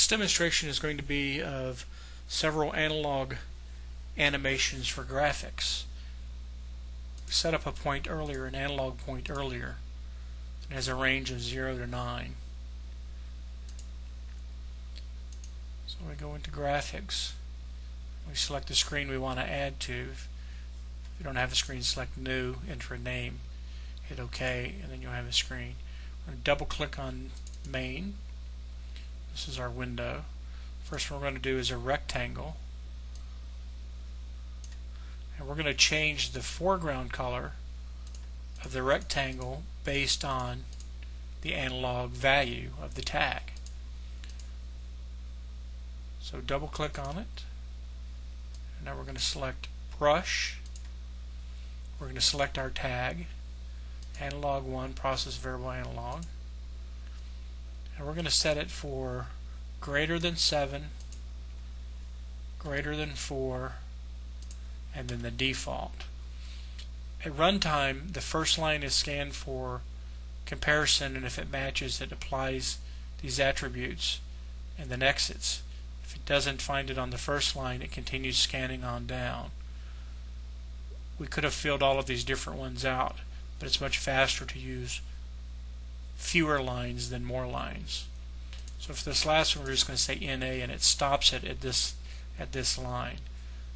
This demonstration is going to be of several analog animations for graphics. We set up a point earlier, an analog point earlier. It has a range of 0 to 9. So we go into graphics. We select the screen we want to add to. If you don't have a screen, select New, enter a name, hit OK, and then you'll have a screen. We're going to double click on Main. This is our window. First one we're going to do is a rectangle. And we're going to change the foreground color of the rectangle based on the analog value of the tag. So double click on it. And now we're going to select Brush. We're going to select our tag, Analog 1, Process Variable Analog. And we're going to set it for greater than 7, greater than 4, and then the default. At runtime, the first line is scanned for comparison, and if it matches, it applies these attributes and then exits. If it doesn't find it on the first line, it continues scanning on down. We could have filled all of these different ones out, but it's much faster to use fewer lines than more lines. So for this last one, we're just going to say NA, and it stops it at this line.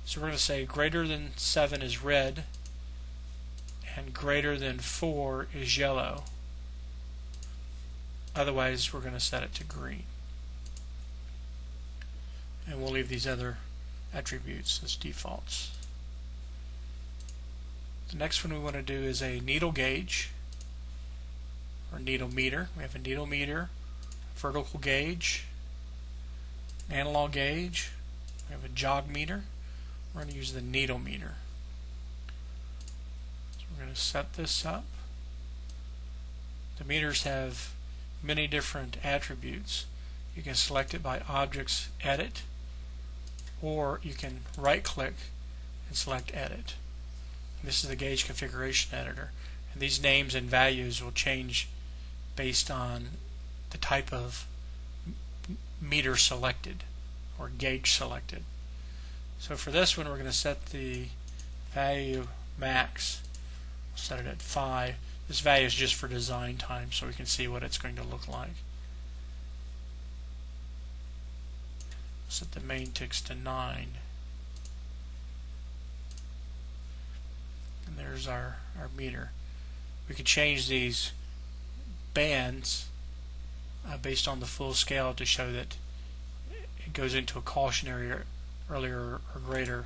So we're going to say greater than 7 is red, and greater than 4 is yellow. Otherwise, we're going to set it to green. And we'll leave these other attributes as defaults. The next one we want to do is a needle gauge, or needle meter. We have a needle meter, vertical gauge, analog gauge, we have a jog meter. We're going to use the needle meter. So we're going to set this up. The meters have many different attributes. You can select it by Objects, Edit, or you can right click and select Edit. And this is the gauge configuration editor, and these names and values will change based on the type of meter selected or gauge selected. So for this one, we're going to set the value max. We'll set it at 5. This value is just for design time, so we can see what it's going to look like. Set the main ticks to 9. And there's our meter. We could change these bands based on the full scale to show that it goes into a cautionary earlier or greater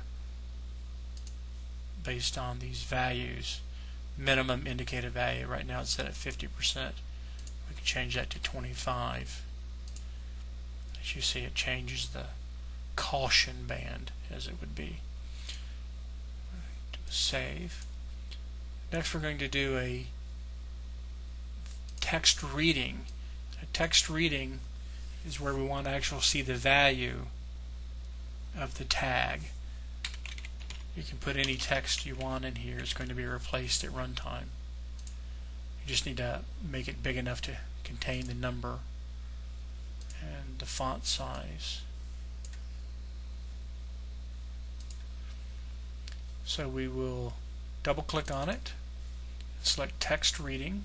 based on these values. Minimum indicated value, right now it's set at 50%. We can change that to 25. As you see, it changes the caution band as it would be. Do a save. Next we're going to do a text reading. A text reading is where we want to actually see the value of the tag. You can put any text you want in here. It's going to be replaced at runtime. You just need to make it big enough to contain the number and the font size. So we will double click on it, select text reading,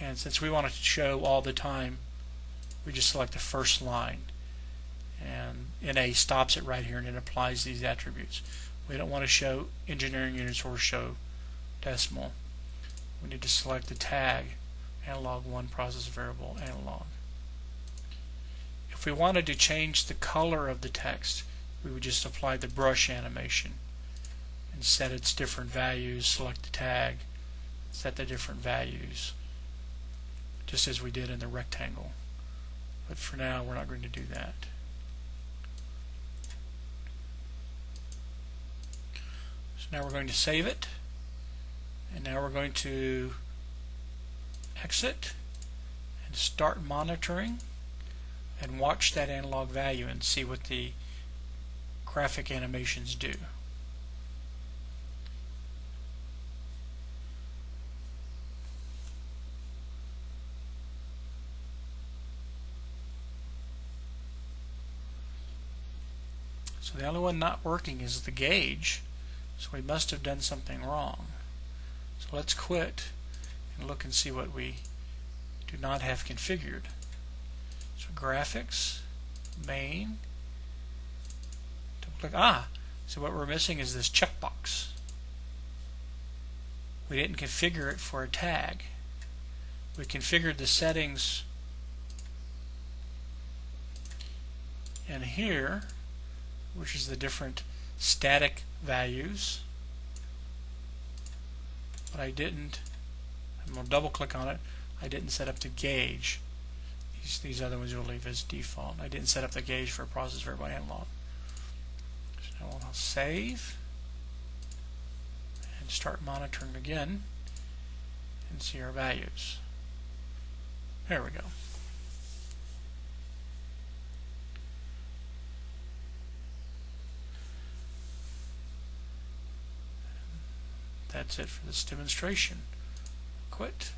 and since we want it to show all the time, we just select the first line, and NA stops it right here and it applies these attributes. We don't want to show engineering units or show decimal. We need to select the tag Analog 1, Process Variable Analog. If we wanted to change the color of the text, we would just apply the brush animation and set its different values, select the tag, set the different values, just as we did in the rectangle. But for now, we're not going to do that. So now we're going to save it, and now we're going to exit and start monitoring and watch that analog value and see what the graphic animations do. So the only one not working is the gauge, so we must have done something wrong. So let's quit and look and see what we do not have configured. So graphics, main, double click, so what we're missing is this checkbox. We didn't configure it for a tag. We configured the settings in here, which is the different static values, but I didn't, I'm going to double click on it, I didn't set up the gauge. These other ones you'll leave as default. I didn't set up the gauge for process variable analog. So now I'll save and start monitoring again and see our values. There we go. That's it for this demonstration. Quit.